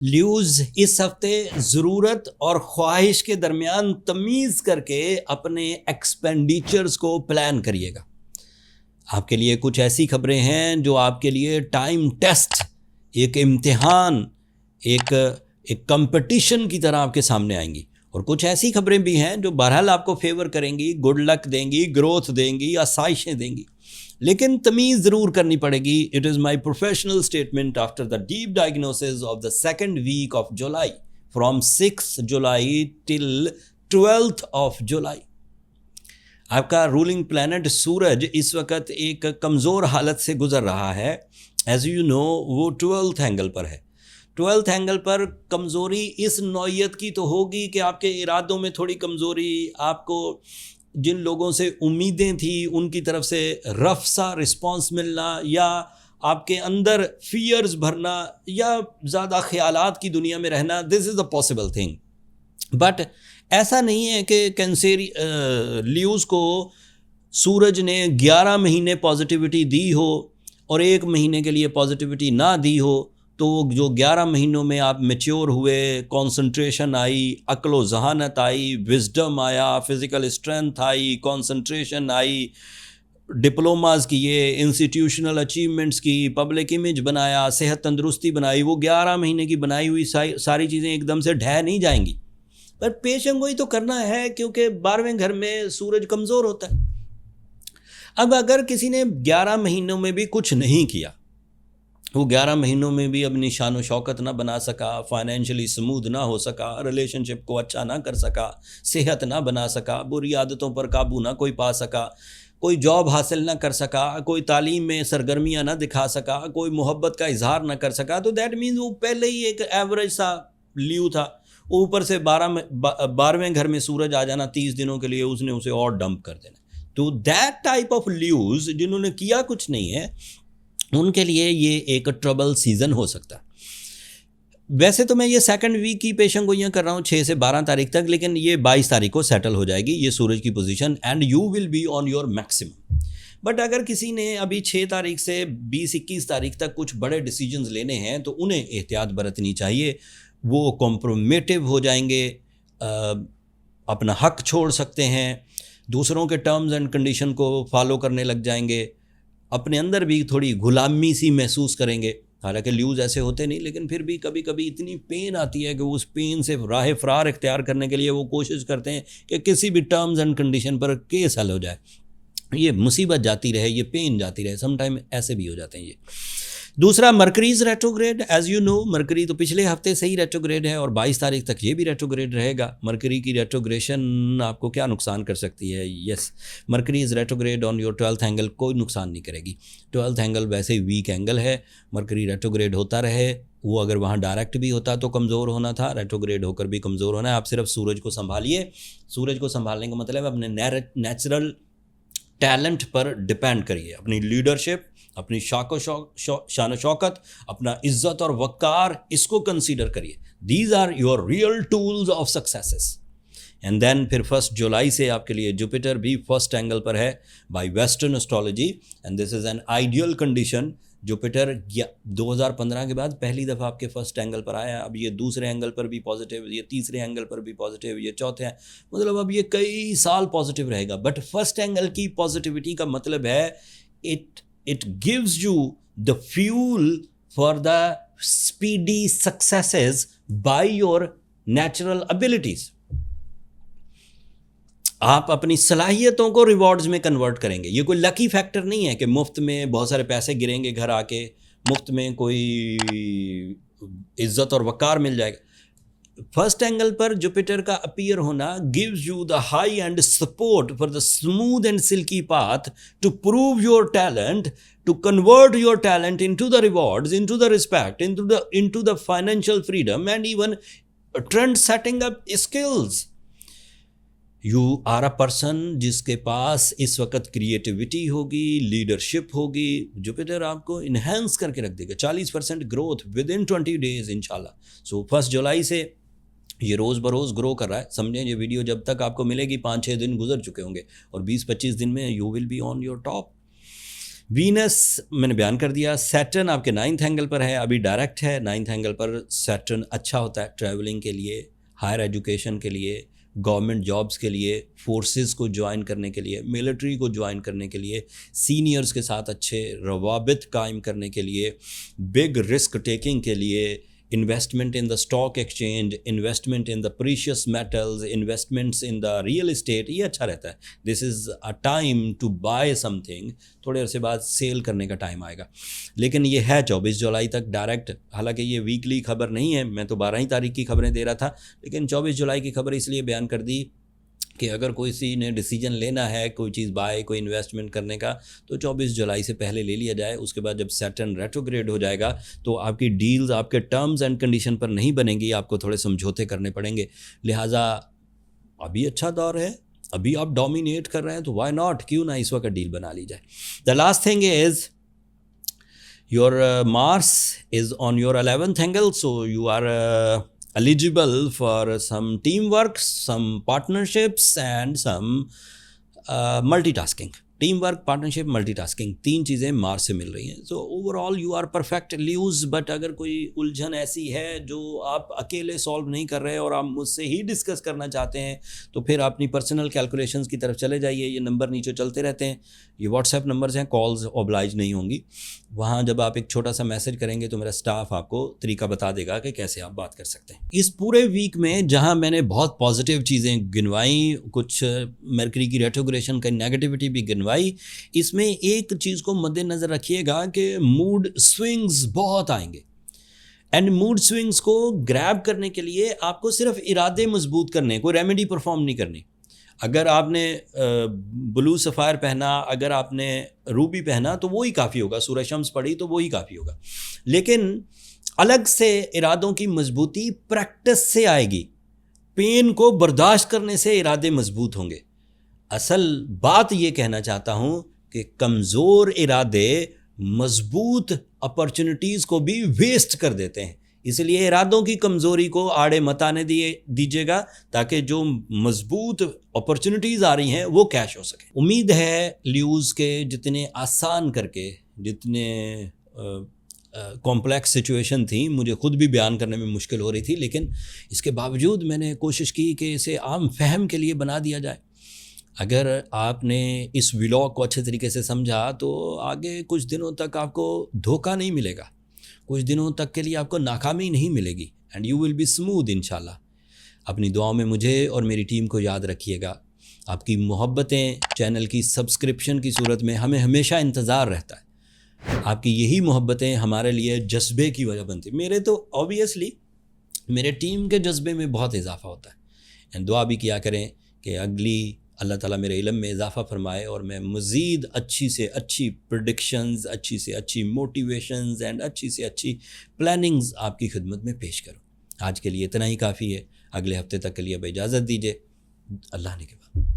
Leaves اس ہفتے ضرورت اور خواہش کے درمیان تمیز کر کے اپنے ایکسپینڈیچرز کو پلان کریے گا. آپ کے لیے کچھ ایسی خبریں ہیں جو آپ کے لیے ٹائم ٹیسٹ، ایک امتحان، ایک کمپٹیشن کی طرح آپ کے سامنے آئیں گی، اور کچھ ایسی خبریں بھی ہیں جو بہرحال آپ کو فیور کریں گی، گڈ لک دیں گی، گروتھ دیں گی، آسائشیں دیں گی، لیکن تمیز ضرور کرنی پڑے گی. It is my professional statement after the deep diagnosis of the second week of July from 6 July till 12 of July. آپ کا رولنگ پلانٹ سورج اس وقت ایک کمزور حالت سے گزر رہا ہے. ایز یو نو وہ 12th اینگل پر ہے. 12th اینگل پر کمزوری اس نوعیت کی تو ہوگی کہ آپ کے ارادوں میں تھوڑی کمزوری، آپ کو جن لوگوں سے امیدیں تھیں ان کی طرف سے رف سا رسپانس ملنا، یا آپ کے اندر فیئرز بھرنا، یا زیادہ خیالات کی دنیا میں رہنا. دس is a possible thing. But ایسا نہیں ہے کہ لیوز کو سورج نے 11 مہینے پازیٹیوٹی دی ہو اور 1 مہینے کے لیے پازیٹیوٹی نہ دی ہو، تو جو 11 مہینوں میں آپ میچیور ہوئے، کانسنٹریشن آئی، عقل و ذہانت آئی، وزڈم آیا، فزیکل اسٹرینتھ آئی، کانسنٹریشن آئی، ڈپلوماز کیے، انسٹیٹیوشنل اچیومنٹس کی، پبلک امیج بنایا، صحت تندرستی بنائی، وہ 11 مہینے کی بنائی ہوئی ساری چیزیں ایک دم سے ڈھہ نہیں جائیں گی. پر پیشن گوئی تو کرنا ہے، کیونکہ 12ویں گھر میں سورج کمزور ہوتا ہے. اب اگر کسی نے 11 مہینوں میں بھی کچھ نہیں کیا، وہ 11 مہینوں میں بھی اپنی شان و شوکت نہ بنا سکا، فائنینشلی سموتھ نہ ہو سکا، ریلیشن شپ کو اچھا نہ کر سکا، صحت نہ بنا سکا، بری عادتوں پر قابو نہ کوئی پا سکا، کوئی جاب حاصل نہ کر سکا، کوئی تعلیم میں سرگرمیاں نہ دکھا سکا، کوئی محبت کا اظہار نہ کر سکا، تو دیٹ مینز وہ پہلے ہی ایک ایوریج سا لیو تھا. اوپر سے 12ویں گھر میں سورج آ جانا 30 دنوں کے لیے، اس نے اسے اور ڈمپ کر دینا. تو دیٹ ٹائپ آف لیوز جنہوں نے کیا کچھ نہیں ہے، ان کے لیے یہ ایک ٹربل سیزن ہو سکتا ہے. ویسے تو میں یہ سیکنڈ ویک کی پیشن گوئیاں کر رہا ہوں 6 سے 12 تاریخ تک، لیکن یہ 22 تاریخ کو سیٹل ہو جائے گی یہ سورج کی position, and you will be on your maximum. But اگر کسی نے ابھی 6 تاریخ سے 20-21 تاریخ تک کچھ بڑے ڈیسیجنز لینے ہیں تو انہیں احتیاط برتنی چاہیے. وہ کمپرومیٹیو ہو جائیں گے، اپنا حق چھوڑ سکتے ہیں، دوسروں کے ٹرمز اینڈ کنڈیشن کو فالو کرنے لگ جائیں گے، اپنے اندر بھی تھوڑی غلامی سی محسوس کریں گے. حالانکہ لیوز ایسے ہوتے نہیں، لیکن پھر بھی کبھی کبھی اتنی پین آتی ہے کہ وہ اس پین سے راہ فرار اختیار کرنے کے لیے وہ کوشش کرتے ہیں کہ کسی بھی terms and condition per case حل ہو جائے، یہ مصیبت جاتی رہے، یہ پین جاتی رہے. سم ٹائم ایسے بھی ہو جاتے ہیں یہ. دوسرا، مرکریز ریٹروگریڈ. ایز یو نو مرکری تو پچھلے ہفتے سے ہی ریٹروگریڈ ہے اور 22 تاریخ تک یہ بھی ریٹروگریڈ رہے گا. مرکری کی ریٹروگریشن آپ کو کیا نقصان کر سکتی ہے؟ Yes, Mercury is retrograde on your 12th angle, کوئی نقصان نہیں کرے گی. 12th اینگل ویسے ہی ویک اینگل ہے، مرکری ریٹروگریڈ ہوتا رہے. وہ اگر وہاں ڈائریکٹ بھی ہوتا تو کمزور ہونا تھا، ریٹروگریڈ ہو کر بھی کمزور ہونا ہے. آپ صرف سورج کو سنبھالیے. سورج کو سنبھالنے کا مطلب ہے اپنے نیچرل ٹیلنٹ پر ڈپینڈ کریے، اپنی لیڈرشپ، اپنی شان و شوکت، اپنا عزت اور وقار، اس کو کنسیڈر کریے. These are your real tools of successes. And then پھر 1 جولائی سے آپ کے لیے جوپیٹر بھی 1st اینگل پر ہے by western astrology, and this is an ideal condition. Jupiter 2015 کے بعد پہلی دفعہ آپ کے 1st اینگل پر آیا. اب یہ 2 اینگل پر بھی پازیٹیو، یہ 3 اینگل پر بھی پازیٹیو، یہ 4 ہے، مطلب اب یہ کئی سال پازیٹیو رہے گا. بٹ 1st اینگل کی پازیٹیوٹی کا مطلب ہے it gives you the fuel for the speedy successes by your natural abilities. آپ اپنی صلاحیتوں کو ریوارڈز میں کنورٹ کریں گے. یہ کوئی لکی فیکٹر نہیں ہے کہ مفت میں بہت سارے پیسے گریں گے گھر آ کے، مفت میں کوئی عزت اور وقار مل جائے گا. 1st اینگل پر جوپیٹر کا اپیئر ہونا gives you the high end support for the smooth and silky path to prove your talent, to convert your talent into the rewards, into the respect, into the financial freedom and even trend setting up skills. You are a person جس کے پاس اس وقت creativity ہوگی، leadership ہوگی. Jupiter آپ کو enhance کر کے رکھ دے گا. 40% گروتھ ودن 20 days انشاءاللہ. سو 1 جولائی سے یہ روز بروز گرو کر رہا ہے. سمجھیں یہ ویڈیو جب تک آپ کو ملے گی 5-6 دن گزر چکے ہوں گے، اور 20-25 دن میں you will be on your top. Venus میں نے بیان کر دیا. سیٹرن آپ کے 9th اینگل پر ہے, ابھی ڈائریکٹ ہے. 9th اینگل پر سیٹرن اچھا ہوتا ہے ٹریولنگ کے لیے, ہائر ایجوکیشن کے لیے, گورنمنٹ جابس کے لیے, فورسز کو جوائن کرنے کے لیے, ملٹری کو جوائن کرنے کے لیے, سینئرز کے ساتھ اچھے روابط قائم کرنے کے لیے, بگ رسک ٹیکنگ کے لیے, investment in the stock exchange, investment in the precious metals, investments in the real estate, یہ اچھا رہتا ہے. This is a time to buy something. تھوڑے عرصے بعد سیل کرنے کا ٹائم آئے گا. لیکن یہ ہے 24 جولائی تک ڈائریکٹ. حالانکہ یہ ویکلی خبر نہیں ہے, میں تو 12 تاریخ کی خبریں دے رہا تھا, لیکن 24 جولائی کی خبر اس لیے بیان کر دی کہ اگر کوئی سی نے ڈیسیجن لینا ہے کوئی چیز بائی, کوئی انویسٹمنٹ کرنے کا, تو 24 جولائی سے پہلے لے لیا جائے. اس کے بعد جب سیٹرن ریٹروگریڈ ہو جائے گا تو آپ کی ڈیلز آپ کے ٹرمز اینڈ کنڈیشن پر نہیں بنیں گی, آپ کو تھوڑے سمجھوتے کرنے پڑیں گے. لہٰذا ابھی اچھا دور ہے, ابھی آپ ڈومینیٹ کر رہے ہیں, تو وائی ناٹ, کیوں نہ اس وقت ڈیل بنا لی جائے. The last thing is your Mars is on your 11th angle, so you are eligible for some teamwork, some partnerships and some multitasking. Team work, partnership, multitasking, 3 چیزیں Mars سے مل رہی ہیں. So overall you are perfect لیوز. But اگر کوئی الجھن ایسی ہے جو آپ اکیلے سالو نہیں کر رہے اور آپ مجھ سے ہی ڈسکس کرنا چاہتے ہیں, تو پھر اپنی پرسنل کیلکولیشنز کی طرف چلے جائیے. یہ نمبر نیچے چلتے رہتے ہیں, یہ واٹس ایپ نمبرز ہیں, کالز اوبلائج نہیں ہوں گی. وہاں جب آپ ایک چھوٹا سا میسج کریں گے تو میرا اسٹاف آپ کو طریقہ بتا دے گا کہ کیسے آپ بات کر سکتے ہیں. اس پورے ویک میں جہاں میں نے بہت پازیٹیو چیزیں گنوائیں, کچھ مرکری کی ریٹروگریشن کا نیگیٹیوٹی بھی گنوائی, اس میں ایک چیز کو مد نظر رکھیے گا کہ موڈ سوئنگز بہت آئیں گے. اینڈ موڈ سوئنگز کو گریب کرنے کے لیے آپ کو صرف ارادے مضبوط کرنے, کوئی ریمیڈی پرفارم نہیں کرنی. اگر آپ نے بلو سفائر پہنا, اگر آپ نے روبی پہنا تو وہی کافی ہوگا, سورہ شمس پڑھی تو وہی کافی ہوگا. لیکن الگ سے ارادوں کی مضبوطی پریکٹس سے آئے گی. پین کو برداشت کرنے سے ارادے مضبوط ہوں گے. اصل بات یہ کہنا چاہتا ہوں کہ کمزور ارادے مضبوط اپرچونٹیز کو بھی ویسٹ کر دیتے ہیں. اس لیے ارادوں کی کمزوری کو آڑے مت آنے دیجیے گا, تاکہ جو مضبوط اپرچونٹیز آ رہی ہیں وہ کیش ہو سکیں. امید ہے لیوز کے جتنے آسان کر کے, جتنے کمپلیکس سچویشن تھیں, مجھے خود بھی بیان کرنے میں مشکل ہو رہی تھی, لیکن اس کے باوجود میں نے کوشش کی کہ اسے عام فہم کے لیے بنا دیا جائے. اگر آپ نے اس ولاگ کو اچھے طریقے سے سمجھا تو آگے کچھ دنوں تک آپ کو دھوکہ نہیں ملے گا, کچھ دنوں تک کے لیے آپ کو ناکامی نہیں ملے گی, and you will be smooth انشاءاللہ. اپنی دعاؤں میں مجھے اور میری ٹیم کو یاد رکھیے گا. آپ کی محبتیں چینل کی سبسکرپشن کی صورت میں ہمیں ہمیشہ انتظار رہتا ہے. آپ کی یہی محبتیں ہمارے لیے جذبے کی وجہ بنتی. میرے تو آبویسلی میرے ٹیم کے جذبے میں بہت اضافہ ہوتا ہے. اینڈ دعا بھی کیا کریں کہ اگلی اللہ تعالیٰ میرے علم میں اضافہ فرمائے اور میں مزید اچھی سے اچھی پریڈکشنز, اچھی سے اچھی موٹیویشنز اینڈ اچھی سے اچھی پلاننگز آپ کی خدمت میں پیش کروں. آج کے لیے اتنا ہی کافی ہے. اگلے ہفتے تک کے لیے اب اجازت دیجیے. اللہ نے کے بعد.